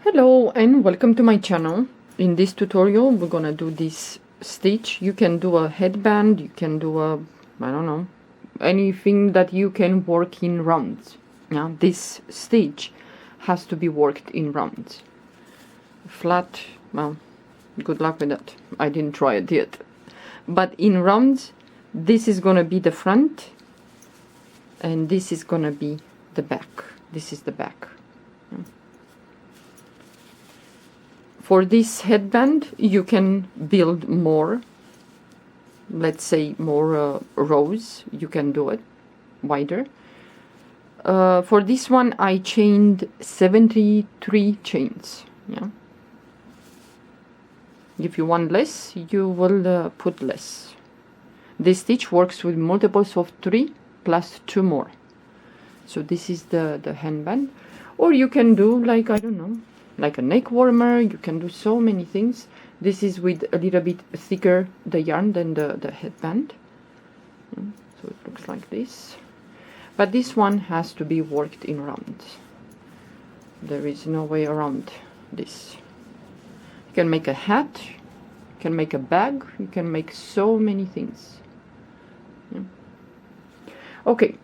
Hello and welcome to my channel. In this tutorial we're gonna do this stitch. You can do a headband, you can do a, I don't know, anything that you can work in rounds. Now this stitch has to be worked in rounds. Flat, well, good luck with that. I didn't try it yet. But in rounds, this is gonna be the front and this is gonna be the back. This is the back. For this headband, you can build more, let's say more rows. You can do it wider. For this one, I chained 73 chains. Yeah. If you want less, you will put less. This stitch works with multiples of 3 plus 2 more. So this is the headband. Or you can do like, I don't know, like a neck warmer. You can do so many things. This is with a little bit thicker the yarn than the headband. So it looks like this. But this one has to be worked in rounds. There is no way around this. You can make a hat, you can make a bag, you can make so many things. Yeah. Okay.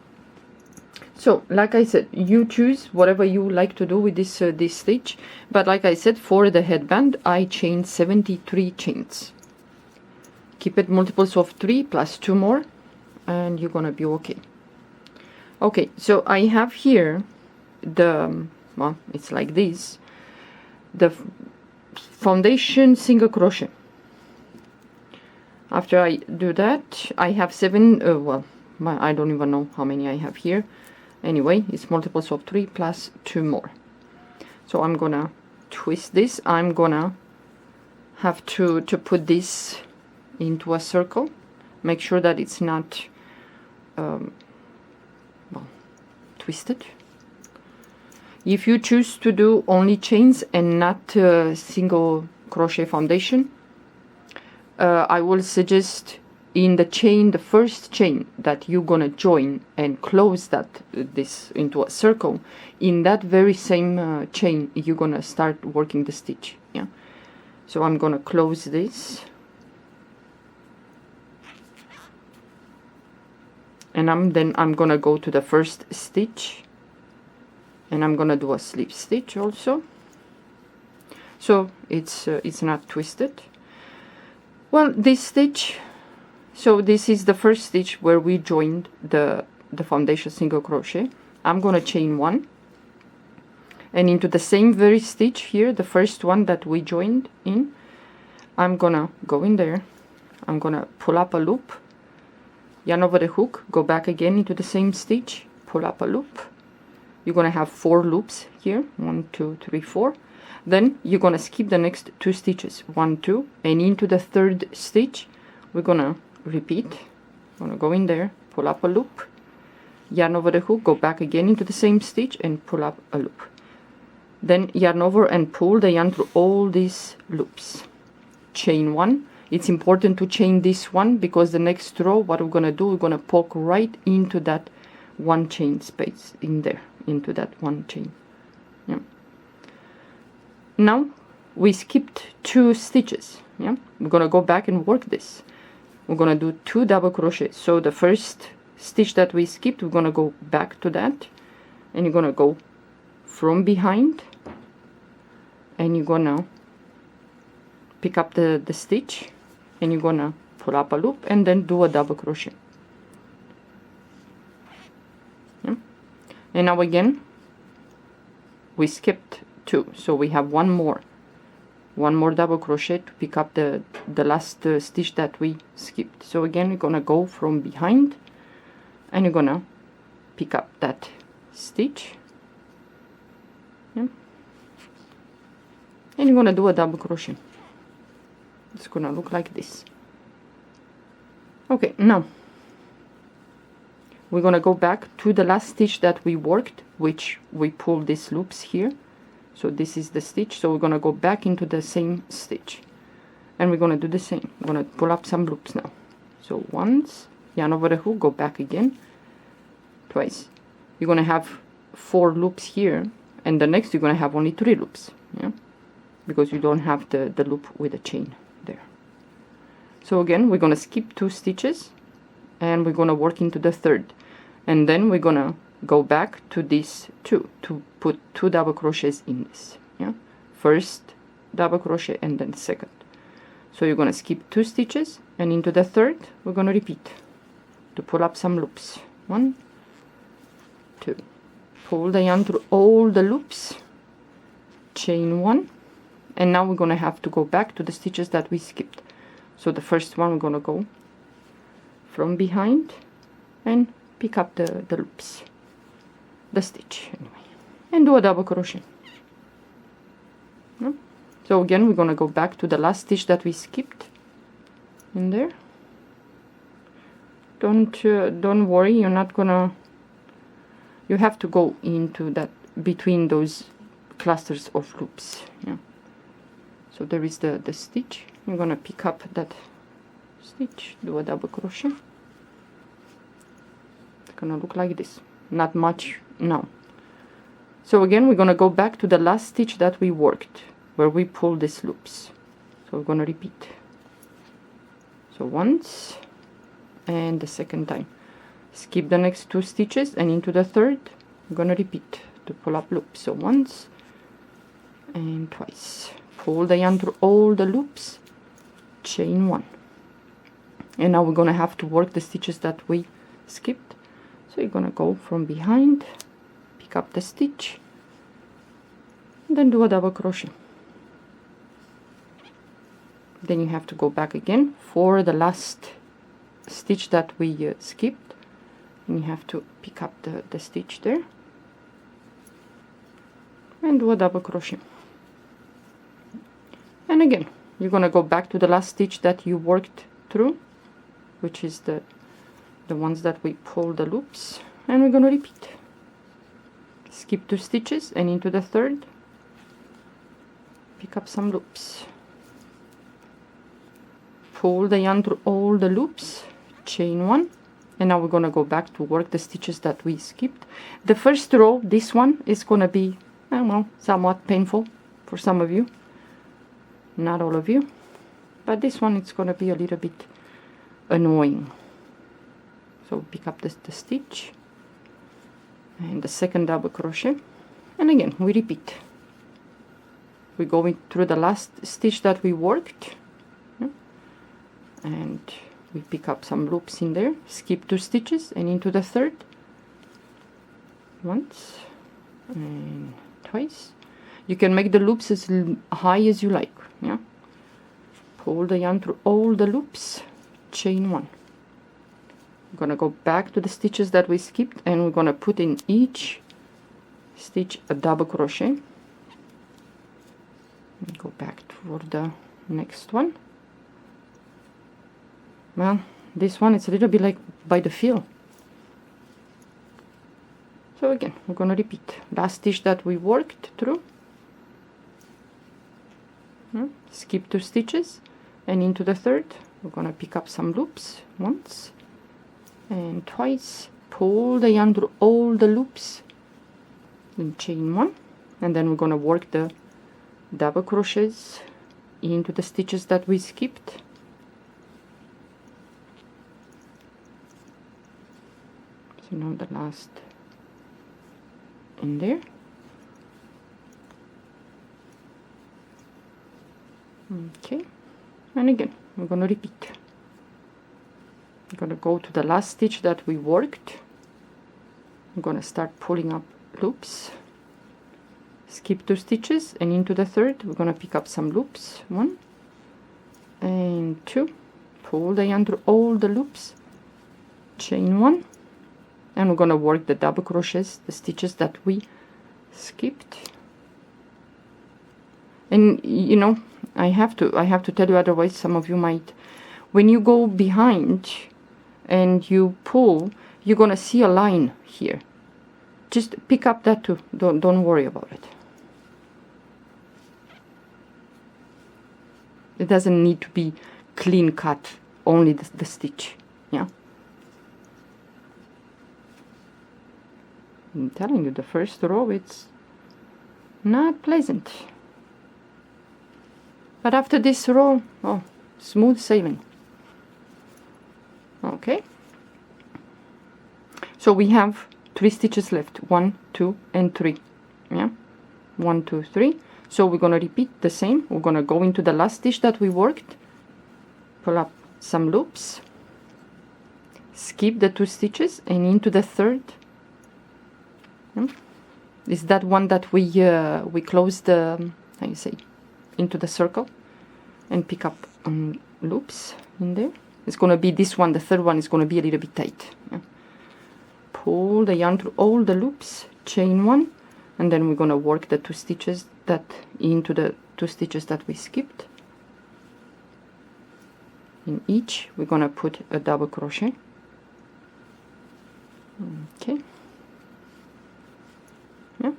So, like I said, you choose whatever you like to do with this this stitch. But like I said, for the headband, I chained 73 chains. Keep it multiples of 3 plus 2 more, and you're gonna be okay. Okay, so I have here the, well, it's like this, the foundation single crochet. After I do that, I have 7, well, I don't even know how many I have here. Anyway, it's multiples of 3 plus 2 more. So I'm gonna twist this. I'm gonna have to put this into a circle. Make sure that it's not well, twisted. If you choose to do only chains and not single crochet foundation, I will suggest in the chain, the first chain that you're gonna join and close that this into a circle, in that very same chain you're gonna start working the stitch. Yeah. So I'm gonna close this, and I'm gonna go to the first stitch, and I'm gonna do a slip stitch also, so it's not twisted. Well, this stitch, so this is the first stitch where we joined the foundation single crochet. I'm gonna chain 1, and into the same very stitch here, the first one that we joined in, I'm gonna go in there, I'm gonna pull up a loop, yarn over the hook, go back again into the same stitch, pull up a loop. You're gonna have 4 loops here, 1 2 3 4. Then you're gonna skip the next 2 stitches, 1 2, and into the third stitch we're gonna repeat. I'm gonna go in there, pull up a loop, yarn over the hook, go back again into the same stitch and pull up a loop. Then yarn over and pull the yarn through all these loops. Chain 1. It's important to chain this one because the next row, what we're gonna do, we're gonna poke right into that one chain space in there, into that one chain. Yeah. Now we skipped 2 stitches. Yeah, we're gonna go back and work this. We're gonna do 2 double crochets. So the first stitch that we skipped, we're gonna go back to that, and you're gonna go from behind, and you're gonna pick up the stitch, and you're gonna pull up a loop and then do a double crochet. Yeah. And now again we skipped 2, so we have one more double crochet to pick up the last stitch that we skipped. So again, you're gonna go from behind, and you're gonna pick up that stitch. Yeah. And you're gonna do a double crochet. It's gonna look like this. Okay, now we're gonna go back to the last stitch that we worked, which we pulled these loops here. So this is the stitch, so we're gonna go back into the same stitch, and we're gonna do the same. We're gonna pull up some loops now. So once, yarn over the hook, go back again, twice. You're gonna have 4 loops here, and the next you're gonna have only 3 loops. Yeah. because you don't have the loop with a chain there. So again, we're gonna skip 2 stitches and we're gonna work into the 3rd, and then we're gonna go back to this 2 to put 2 double crochets in this. Yeah, first double crochet and then second. So you're gonna skip 2 stitches, and into the 3rd we're gonna repeat to pull up some loops. 1, 2, pull the yarn through all the loops, chain 1, and now we're gonna have to go back to the stitches that we skipped. So the first one, we're gonna go from behind and pick up the loops, the stitch anyway, and do a double crochet. No? So again, we're gonna go back to the last stitch that we skipped in there. Don't worry, you're not gonna, you have to go into that, between those clusters of loops. Yeah. So there is the stitch. You're gonna pick up that stitch, do a double crochet. It's gonna look like this, not much now. So again, we're gonna go back to the last stitch that we worked, where we pulled these loops. So we're gonna repeat. So once, and the second time. Skip the next 2 stitches, and into the 3rd, we're gonna repeat to pull up loops. So once and twice. Pull the yarn through all the loops, chain 1. And now we're gonna have to work the stitches that we skipped. So you're gonna go from behind, pick up the stitch, and then do a double crochet. Then you have to go back again for the last stitch that we skipped, and you have to pick up the stitch there and do a double crochet. And again, you're gonna go back to the last stitch that you worked through, which is the ones that we pulled the loops, and we're gonna repeat. Skip 2 stitches, and into the 3rd, pick up some loops. Pull the yarn through all the loops, chain 1, and now we're gonna go back to work the stitches that we skipped. The first row, this one, is gonna be, I don't know, somewhat painful for some of you, not all of you, but this one, it's gonna be a little bit annoying. So pick up the stitch and the second double crochet, and again we repeat. We're going through the last stitch that we worked, and we pick up some loops in there, skip 2 stitches, and into the 3rd, once and twice. You can make the loops as high as you like. Yeah, pull the yarn through all the loops, chain 1. We're gonna go back to the stitches that we skipped, and we're gonna put in each stitch a double crochet. And go back toward the next one. Well, this one, it's a little bit like by the feel. So again, we're gonna repeat. Last stitch that we worked through. Skip 2 stitches, and into the 3rd, we're gonna pick up some loops, once and twice. Pull the yarn through all the loops, then chain 1, and then we're gonna work the double crochets into the stitches that we skipped. So now the last in there. Okay, and again we're gonna repeat. I'm gonna go to the last stitch that we worked. I'm gonna start pulling up loops, skip 2 stitches, and into the 3rd we're gonna pick up some loops, 1 and 2, pull the yarn through all the loops, chain 1, and we're gonna work the double crochets, the stitches that we skipped. And you know, I have to tell you, otherwise some of you might, when you go behind and you pull, you're gonna see a line here. Just pick up that too. Don't worry about it. It doesn't need to be clean cut, only the stitch. Yeah, I'm telling you, the first row, it's not pleasant. But after this row, oh, smooth sailing. Okay, so we have 3 stitches left, 1, 2 and 3. Yeah, 1, 2, 3. So we're gonna repeat the same. We're gonna go into the last stitch that we worked, pull up some loops, skip the 2 stitches and into the third. Yeah. Is that one that we closed the, how you say, into the circle, and pick up loops in there. It's gonna be this one. The third one is gonna be a little bit tight. Yeah. Pull the yarn through all the loops, chain 1, and then we're gonna work the 2 stitches that into the 2 stitches that we skipped. In each we're gonna put a double crochet. Okay. Yeah.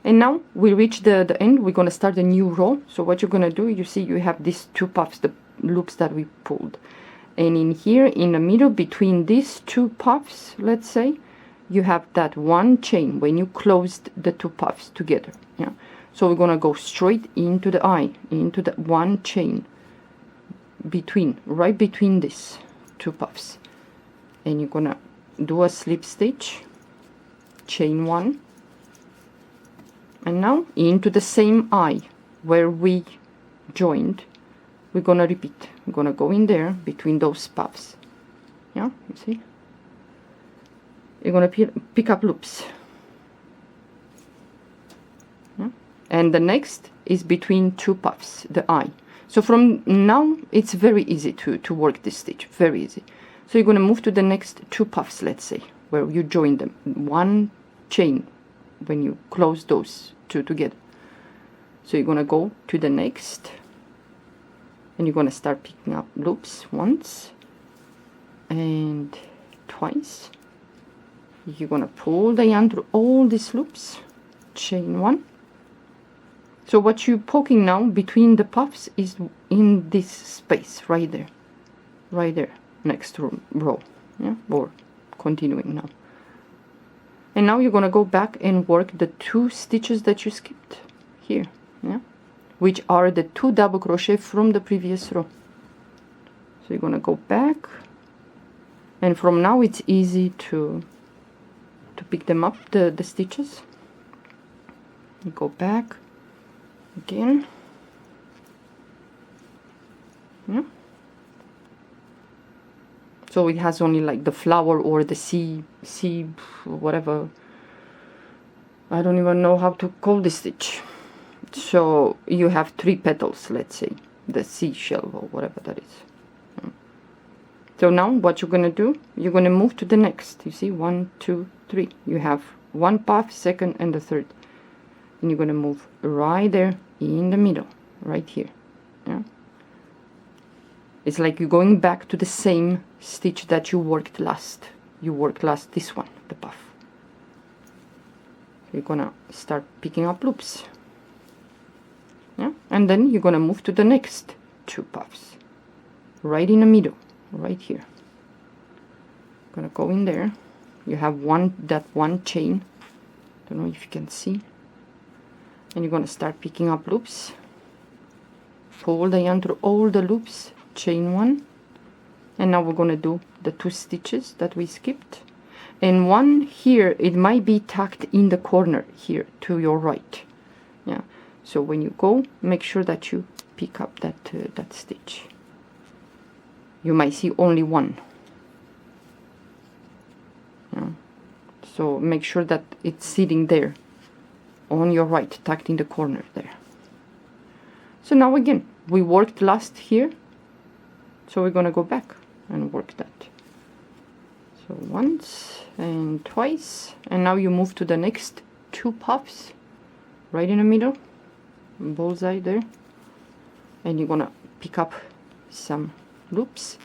And now we reach the end. We're gonna start a new row. So what you're gonna do, you see you have these 2 puffs, the loops that we pulled, and in here in the middle between these 2 puffs, let's say, you have that 1 chain when you closed the 2 puffs together. Yeah, so we're gonna go straight into the eye, into the 1 chain between, right between these 2 puffs, and you're gonna do a slip stitch, chain 1, and now into the same eye where we joined, we're gonna repeat. We're gonna go in there between those puffs. Yeah, you see, you're gonna pick up loops. Yeah. And the next is between 2 puffs, the eye. So from now it's very easy to work this stitch, very easy. So you're gonna move to the next 2 puffs, let's say, where you join them, 1 chain when you close those 2 together. So you're gonna go to the next, and you're gonna start picking up loops once and twice. You're gonna pull the yarn through all these loops, chain 1. So what you're poking now between the puffs is in this space right there, next row. Yeah, or continuing now. And now you're gonna go back and work the 2 stitches that you skipped here. Yeah, which are the 2 double crochet from the previous row. So you're gonna go back, and from now it's easy to pick them up, the stitches. You go back again. Yeah. So it has only like the flower or the sea whatever, I don't even know how to call this stitch. So you have 3 petals, let's say, the seashell or whatever that is. So now what you're gonna do, you're gonna move to the next. You see, 1, 2, 3. You have 1 puff, second and the third, and you're gonna move right there in the middle, right here. Yeah, it's like you're going back to the same stitch that you worked last. You worked last this one, the puff. So you're gonna start picking up loops. Yeah, and then you're gonna move to the next 2 puffs, right in the middle, right here. Gonna go in there. You have that one chain. Don't know if you can see. And you're gonna start picking up loops. Pull the yarn through all the loops, chain 1, and now we're gonna do the 2 stitches that we skipped, and 1 here, it might be tucked in the corner here to your right. Yeah, so when you go, make sure that you pick up that stitch. You might see only 1. Yeah. So make sure that it's sitting there on your right, tucked in the corner there. So now again, we worked last here, so we're gonna go back and work that. So once and twice, and now you move to the next 2 puffs, right in the middle, bullseye there, and you're gonna pick up some loops,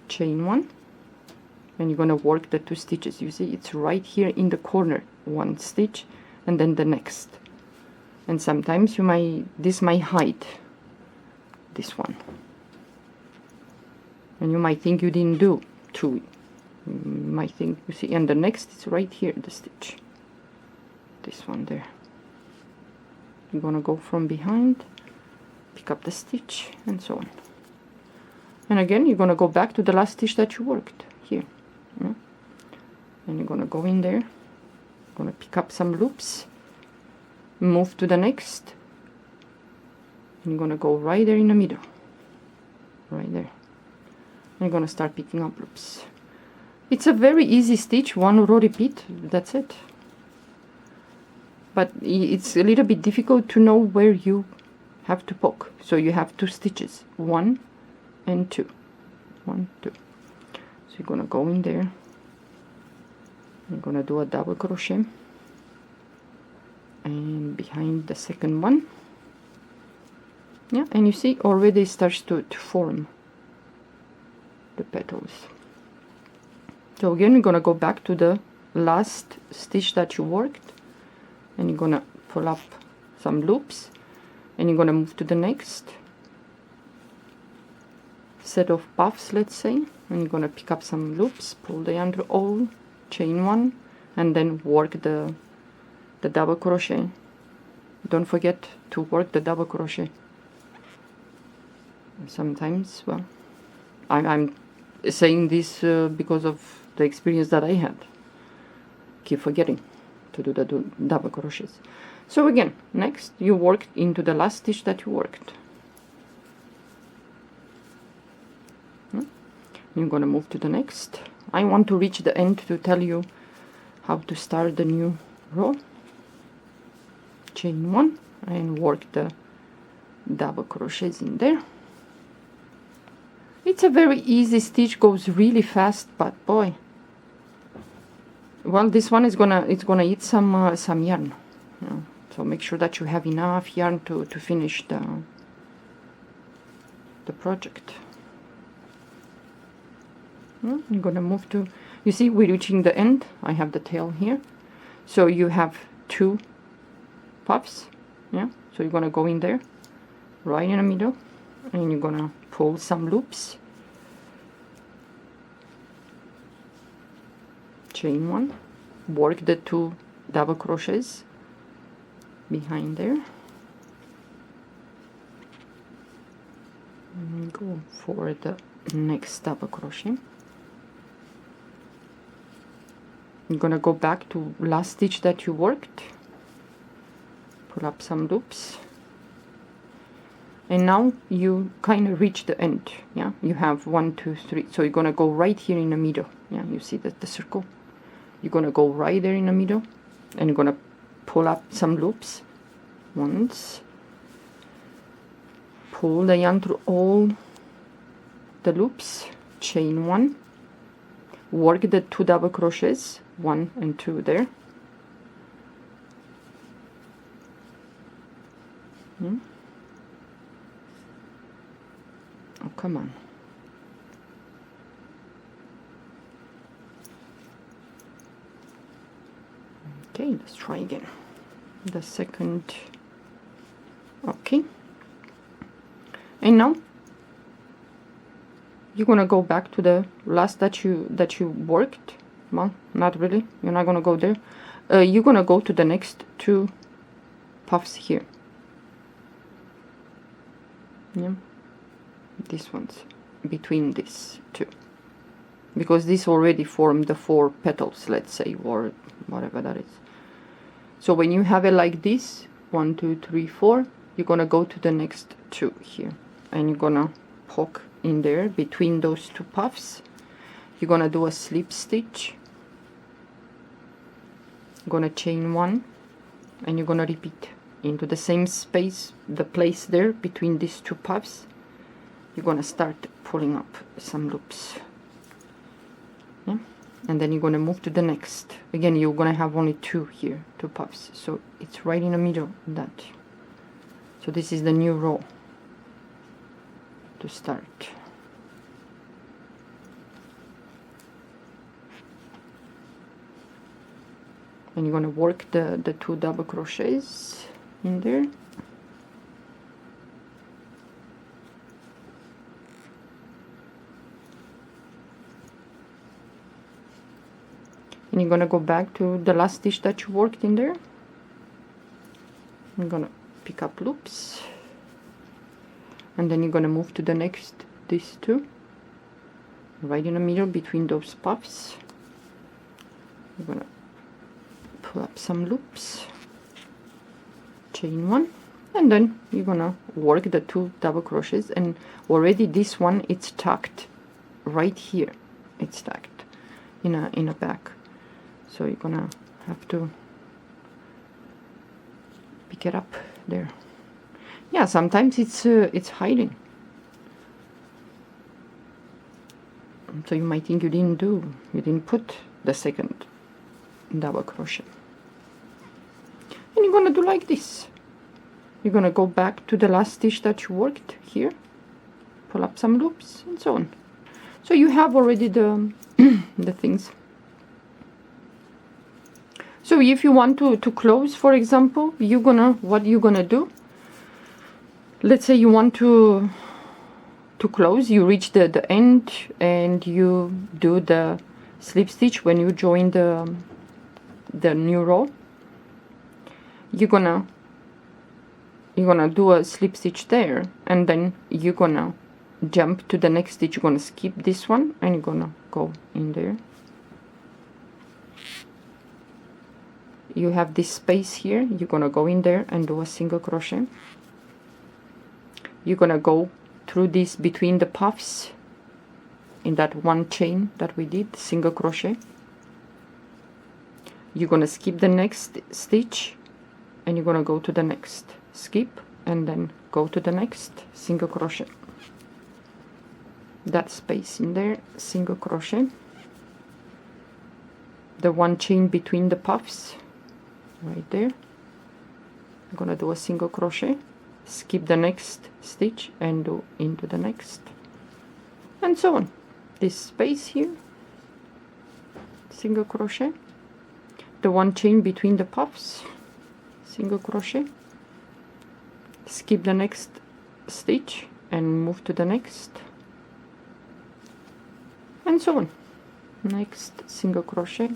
chain 1, and you're gonna work the 2 stitches. You see, it's right here in the corner, 1 stitch, and then the next. And sometimes this might hide this one, and you might think you didn't do 2. You might think, you see, and the next is right here, the stitch, this one there. You're gonna go from behind pick up the stitch, and so on. And again, you're gonna go back to the last stitch that you worked here, yeah? And you're gonna go in there, gonna pick up some loops, move to the next, and you're gonna go right there in the middle, right there. And you're gonna start picking up loops. It's a very easy stitch, one row repeat, that's it. But it's a little bit difficult to know where you have to poke. So you have 2 stitches, 1 and 2, 1, 2. So you're gonna go in there, you're gonna do a double crochet, and behind the second one, yeah, and you see already it starts to form the petals. So again, you're gonna go back to the last stitch that you worked, and you're gonna pull up some loops, and you're gonna move to the next set of puffs, let's say, and you're gonna pick up some loops, pull the yarn through all, chain 1, and then work the double crochet. Don't forget to work the double crochet. Sometimes, well, I'm saying this because of the experience that I had. Keep forgetting to do the double crochets. So again, next you work into the last stitch that you worked. You're gonna move to the next. I want to reach the end to tell you how to start the new row. Chain 1 and work the double crochets in there. It's a very easy stitch, goes really fast, but boy, well, this one is gonna eat some yarn. Yeah. So make sure that you have enough yarn to finish the project. I'm gonna move to, you see we're reaching the end. I have the tail here, so you have 2 puffs, yeah, so you're gonna go in there right in the middle, and you're gonna pull some loops, chain 1, work the 2 double crochets behind there, and go for the next double crochet. You're gonna go back to last stitch that you worked, pull up some loops, and now you kind of reach the end. Yeah, you have 1, 2, 3, so you're gonna go right here in the middle. Yeah, you see that the circle, you're gonna go right there in the middle, and you're gonna pull up some loops once, pull the yarn through all the loops, chain 1, work the 2 double crochets, 1 and 2 there, oh come on, okay, let's try again the second. Okay, and now you're gonna go back to the last that you worked. Well, not really, you're not gonna go there. You're gonna go to the next 2 puffs here. Yeah, these ones between these 2, because this already formed the 4 petals, let's say, or whatever that is. So when you have it like this, 1, 2, 3, 4, you're gonna go to the next 2 here, and you're gonna poke in there between those 2 puffs. You're gonna do a slip stitch, you're gonna chain 1, and you're gonna repeat into the same space, the place there between these 2 puffs. You're gonna start pulling up some loops, yeah? And then you're gonna move to the next. Again, you're gonna have only 2 here, 2 puffs, so it's right in the middle of that. So this is the new row to start. And you're gonna work the 2 double crochets in there. And you're gonna go back to the last stitch that you worked in there. I'm gonna pick up loops, and then you're going to move to the next, these two, right in the middle between those puffs. You're going to pull up some loops, chain one, and then you're going to work the 2 double crochets, and already this one, it's tucked right here. It's tucked in a back, so you're going to have to pick it up there. Yeah, sometimes it's hiding, so you might think you didn't put the second double crochet. And you're gonna do like this. You're gonna go back to the last stitch that you worked here, pull up some loops, and so on. So you have already the the things. So if you want to close, for example, what you're gonna do, let's say you want to close, you reach the end and you do the slip stitch when you join the new row. You're gonna do a slip stitch there, and then you're gonna jump to the next stitch. You're gonna skip this one and you're gonna go in there. You have this space here, you're gonna go in there and do a single crochet. You're gonna go through this between the puffs in that one chain that we did, single crochet. You're gonna skip the next stitch and you're gonna go to the next, skip, and then go to the next, single crochet. That space in there, single crochet. The one chain between the puffs, right there. I'm gonna do a single crochet, skip the next stitch and do into the next, and so on. This space here, single crochet, the one chain between the puffs, single crochet, skip the next stitch and move to the next, and so on. Next single crochet,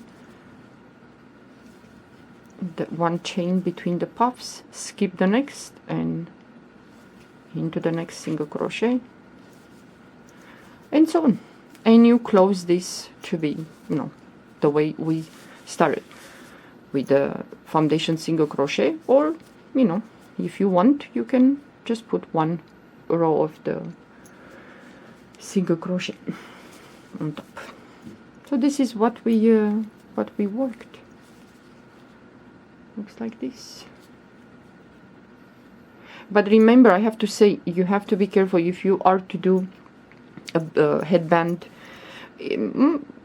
the one chain between the puffs, skip the next and into the next single crochet, and so on. And you close this to be, the way we started, with the foundation single crochet, or if you want, you can just put one row of the single crochet on top. So this is what we worked. Looks like this. But remember, I have to say, you have to be careful if you are to do a headband.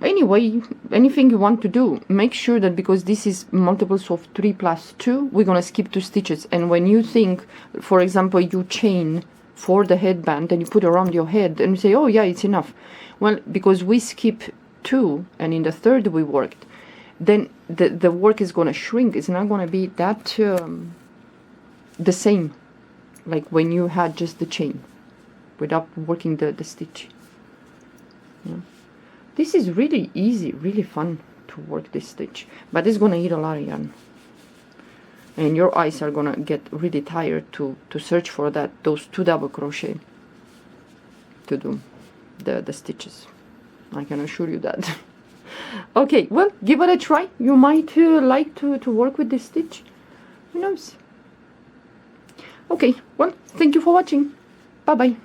Anyway, anything you want to do, make sure that, because this is multiples of 3 plus 2, we're gonna skip 2 stitches. And when you think, for example, you chain for the headband and you put around your head and you say, oh yeah, it's enough. Well, because we skip 2 and in the third we worked, then the work is gonna shrink. It's not gonna be that the same like when you had just the chain without working the stitch. Yeah. This is really easy, really fun to work this stitch, but it's gonna eat a lot of yarn, and your eyes are gonna get really tired to search for those 2 double crochet to do the stitches. I can assure you that. Okay, well, give it a try. You might like to work with this stitch. Who knows? Okay, well, thank you for watching. Bye bye.